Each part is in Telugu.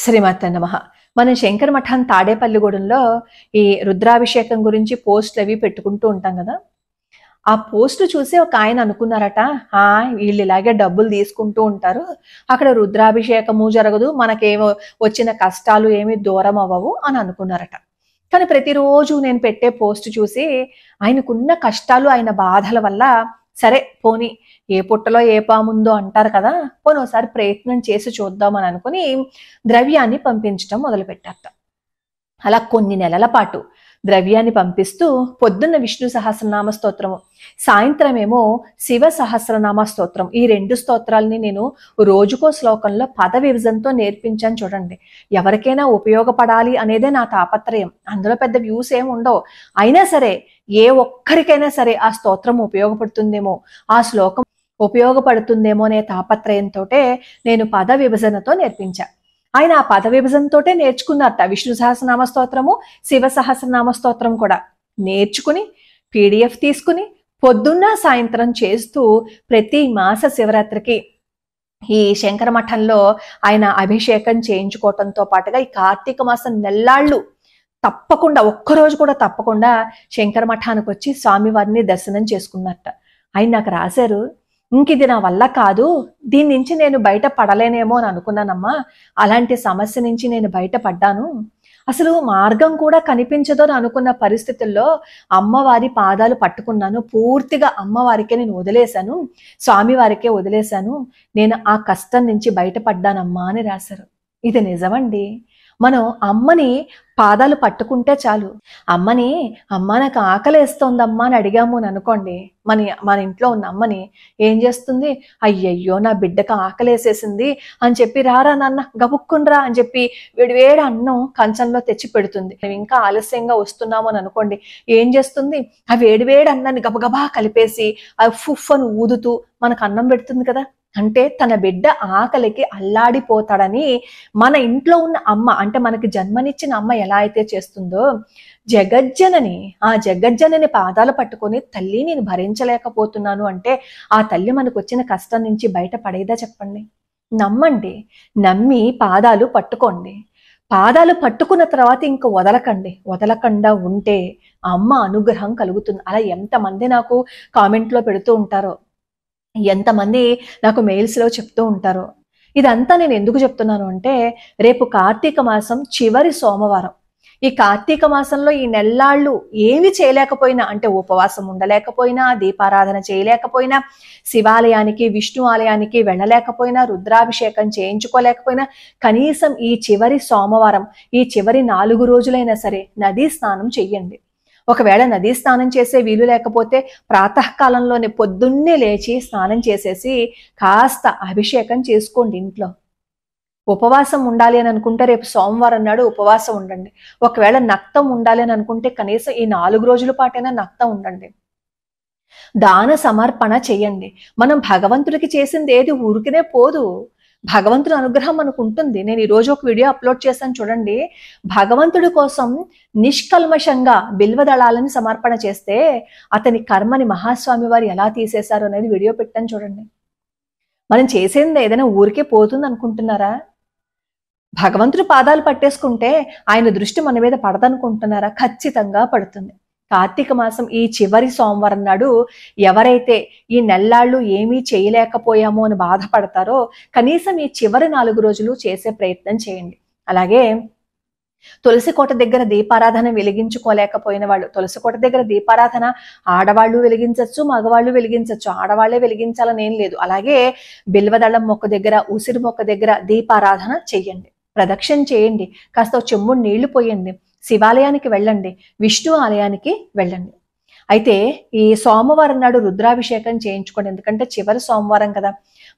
శ్రీమాత నమః. మనం శంకర మఠం తాడేపల్లిగూడెంలో ఈ రుద్రాభిషేకం గురించి పోస్టులు అవి పెట్టుకుంటూ ఉంటాం కదా. ఆ పోస్ట్ చూసి ఒక ఆయన అనుకున్నారట, వీళ్ళు ఇలాగే డబ్బులు తీసుకుంటూ ఉంటారు, అక్కడ రుద్రాభిషేకము జరగదు, మనకేమో వచ్చిన కష్టాలు ఏమి దూరం అవ్వవు అని అనుకున్నారట. కానీ ప్రతిరోజు నేను పెట్టే పోస్ట్ చూసి ఆయనకున్న కష్టాలు, ఆయన బాధల వల్ల సరే పోనీ ఏ పుట్టలో ఏ పాముందో అంటారు కదా, పోనీ ఒకసారి ప్రయత్నం చేసి చూద్దామని అనుకుని ద్రవ్యాన్ని పంపించడం మొదలుపెట్టారట. అలా కొన్ని నెలల పాటు ద్రవ్యాన్ని పంపిస్తూ పొద్దున్న విష్ణు సహస్రనామ స్తోత్రము, సాయంత్రం ఏమో శివ సహస్రనామ స్తోత్రం, ఈ రెండు స్తోత్రాలని నేను రోజుకో శ్లోకంలో పద విభజనతో నేర్పించాను. చూడండి, ఎవరికైనా ఉపయోగపడాలి అనేదే నా తాపత్రయం. అందులో పెద్ద వ్యూస్ ఏమి ఉండవు, అయినా సరే ఏ ఒక్కరికైనా సరే ఆ స్తోత్రం ఉపయోగపడుతుందేమో, ఆ శ్లోకం ఉపయోగపడుతుందేమో అనే తాపత్రయంతో నేను పద విభజనతో నేర్పించా. ఆయన ఆ పద విభజనతోటే నేర్చుకున్నారట విష్ణు సహస్రనామ స్తోత్రము, శివ సహస్రనామ స్తోత్రం కూడా నేర్చుకుని పీడిఎఫ్ తీసుకుని పొద్దున్న సాయంత్రం చేస్తూ ప్రతి మాస శివరాత్రికి ఈ శంకర మఠంలో ఆయన అభిషేకం చేయించుకోవటంతో పాటుగా ఈ కార్తీక మాసం నెల్లాళ్ళు తప్పకుండా ఒక్కరోజు కూడా తప్పకుండా శంకర మఠానికి వచ్చి స్వామివారిని దర్శనం చేసుకున్నట్ట. ఆయన నాకు రాశారు, ఇంకిది నా వల్ల కాదు, దీని నుంచి నేను బయట పడలేనేమో అని అనుకున్నానమ్మా, అలాంటి సమస్య నుంచి నేను బయటపడ్డాను, అసలు మార్గం కూడా కనిపించదు అని అనుకున్న పరిస్థితుల్లో అమ్మవారి పాదాలు పట్టుకున్నాను, పూర్తిగా అమ్మవారికే నేను వదిలేశాను, స్వామివారికే వదిలేశాను, నేను ఆ కష్టం నుంచి బయటపడ్డానమ్మా అని రాశారు. ఇది నిజమండి. మనం అమ్మని పాదాలు పట్టుకుంటే చాలు, అమ్మ నాకు ఆకలేస్తోందమ్మా అని అడిగాము అని అనుకోండి, మన ఇంట్లో ఉన్న అమ్మని ఏం చేస్తుంది, అయ్యయ్యో నా బిడ్డకు ఆకలేసేసింది అని చెప్పి రారా నాన్న గబుక్కుండ్రా అని చెప్పి వేడివేడి అన్నం కంచంలో తెచ్చి పెడుతుంది. మేము ఇంకా ఆలస్యంగా వస్తున్నాము అని అనుకోండి, ఏం చేస్తుంది, ఆ వేడివేడి అన్నాన్ని గబగబా కలిపేసి ఆ ఫుఫ్ అని ఊదుతూ మనకు అన్నం పెడుతుంది కదా. అంటే తన బిడ్డ ఆకలికి అల్లాడిపోతాడని మన ఇంట్లో ఉన్న అమ్మ, అంటే మనకి జన్మనిచ్చిన అమ్మ ఎలా అయితే చేస్తుందో, ఆ జగజ్జనని పాదాలు పట్టుకొని తల్లి నేను భరించలేకపోతున్నాను అంటే ఆ తల్లి మనకు వచ్చిన కష్టం నుంచి బయటపడేదా చెప్పండి. నమ్మండి, నమ్మి పాదాలు పట్టుకోండి. పాదాలు పట్టుకున్న తర్వాత ఇంక వదలకుండా ఉంటే అమ్మ అనుగ్రహం కలుగుతుంది. అలా ఎంతమంది నాకు కామెంట్లో పెడుతూ ఉంటారో, ఎంతమంది నాకు మెయిల్స్లో చెప్తూ ఉంటారో. ఇదంతా నేను ఎందుకు చెప్తున్నాను అంటే, రేపు కార్తీక మాసం చివరి సోమవారం. ఈ కార్తీక మాసంలో ఈ నెల్లాళ్ళు ఏమి చేయలేకపోయినా, అంటే ఉపవాసం ఉండలేకపోయినా, దీపారాధన చేయలేకపోయినా, శివాలయానికి విష్ణు ఆలయానికి వెళ్ళలేకపోయినా, రుద్రాభిషేకం చేయించుకోలేకపోయినా, కనీసం ఈ చివరి సోమవారం, ఈ చివరి 4 రోజులైనా సరే నదీ స్నానం చెయ్యండి. ఒకవేళ నదీ స్నానం చేసే వీలు లేకపోతే ప్రాతకాలంలోనే పొద్దున్నే లేచి స్నానం చేసేసి కాస్త అభిషేకం చేసుకోండి ఇంట్లో. ఉపవాసం ఉండాలి అని అనుకుంటే రేపు సోమవారం నాడు ఉపవాసం ఉండండి. ఒకవేళ నక్తం ఉండాలి అని అనుకుంటే కనీసం ఈ 4 రోజుల పాటైనా నక్తం ఉండండి. దాన సమర్పణ చెయ్యండి. మనం భగవంతుడికి చేసింది ఏది ఊరికినే పోదు, భగవంతుడి అనుగ్రహం మనకు ఉంటుంది. నేను ఈరోజు ఒక వీడియో అప్లోడ్ చేశాను చూడండి, భగవంతుడి కోసం నిష్కల్మషంగా బిల్వదళాలని సమర్పణ చేస్తే అతని కర్మని మహాస్వామి వారు ఎలా తీసేశారు అనేది వీడియో పెట్టాను చూడండి. మనం చేసేది ఏదైనా ఊరికే పోతుంది అనుకుంటున్నారా? భగవంతుడి పాదాలు పట్టేసుకుంటే ఆయన దృష్టి మన మీద పడదనుకుంటున్నారా? ఖచ్చితంగా పడుతుంది. కార్తీక మాసం ఈ చివరి సోమవారం నాడు ఎవరైతే ఈ నెల్లాళ్ళు ఏమీ చేయలేకపోయామో అని బాధపడతారో కనీసం ఈ చివరి 4 రోజులు చేసే ప్రయత్నం చేయండి. అలాగే తులసి కోట దగ్గర దీపారాధన వెలిగించుకోలేకపోయిన వాళ్ళు, తులసి కోట దగ్గర దీపారాధన ఆడవాళ్ళు వెలిగించవచ్చు, మగవాళ్ళు వెలిగించవచ్చు, ఆడవాళ్లే వెలిగించాలని ఏం లేదు. అలాగే బిల్వదళం మొక్క దగ్గర, ఉసిరి మొక్క దగ్గర దీపారాధన చెయ్యండి, ప్రదక్షిణ చేయండి, కాస్త చెంబుడు నీళ్లు పోయండి, శివాలయానికి వెళ్ళండి, విష్ణు ఆలయానికి వెళ్ళండి. అయితే ఈ సోమవారం నాడు రుద్రాభిషేకం చేయించుకోండి, ఎందుకంటే చివరి సోమవారం కదా.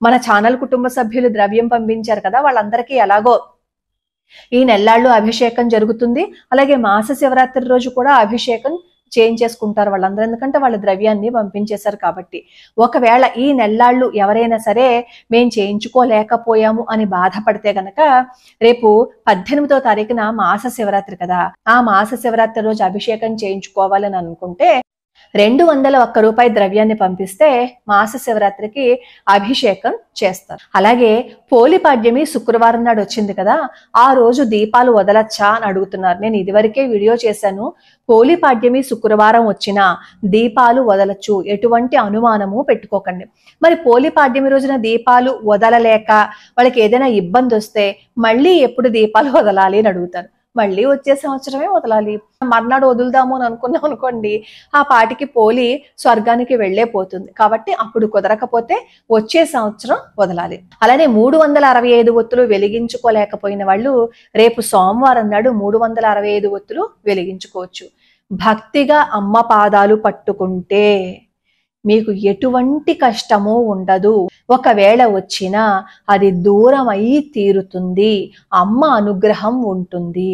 మన ఛానల్ కుటుంబ సభ్యులు ద్రవ్యం పంపించారు కదా, వాళ్ళందరికీ ఎలాగో ఈ నెల్లాళ్ళు అభిషేకం జరుగుతుంది. అలాగే మాస శివరాత్రి రోజు కూడా అభిషేకం చేయించేసుకుంటారు వాళ్ళందరూ, ఎందుకంటే వాళ్ళ ద్రవ్యాన్ని పంపించేశారు కాబట్టి. ఒకవేళ ఈ నెల్లాళ్ళు ఎవరైనా సరే మేము చేయించుకోలేకపోయాము అని బాధపడితే గనక రేపు 18వ తారీఖున మాస శివరాత్రి కదా, ఆ మాస శివరాత్రి రోజు అభిషేకం చేయించుకోవాలని అనుకుంటే 201 రూపాయి ద్రవ్యాన్ని పంపిస్తే మాస శివరాత్రికి అభిషేకం చేస్తారు. అలాగే పోలిపాడ్యమి శుక్రవారం నాడు వచ్చింది కదా, ఆ రోజు దీపాలు వదలచ్చా అని అడుగుతున్నారు. నేను ఇదివరకే వీడియో చేశాను. పోలిపాడ్యమి శుక్రవారం వచ్చిన దీపాలు వదలచ్చు, ఎటువంటి అనుమానము పెట్టుకోకండి. మరి పోలిపాడ్యమి రోజున దీపాలు వదలలేక వాళ్ళకి ఏదైనా ఇబ్బంది వస్తే మళ్ళీ ఎప్పుడు దీపాలు వదలాలి అని అడుగుతారు. మళ్ళీ వచ్చే సంవత్సరమే వదలాలి. మర్నాడు వదులుదాము అని అనుకున్నాం అనుకోండి, ఆ పాటికి పోలి స్వర్గానికి వెళ్లే పోతుంది. కాబట్టి అప్పుడు కుదరకపోతే వచ్చే సంవత్సరం వదలాలి. అలానే 365 ఒత్తులు వెలిగించుకోలేకపోయిన వాళ్ళు రేపు సోమవారం నాడు 365 ఒత్తులు వెలిగించుకోవచ్చు. భక్తిగా అమ్మ పాదాలు పట్టుకుంటే మీకు ఎటువంటి కష్టము ఉండదు. ఒకవేళ వచ్చినా అది దూరం అయి తీరుతుంది. అమ్మ అనుగ్రహం ఉంటుంది.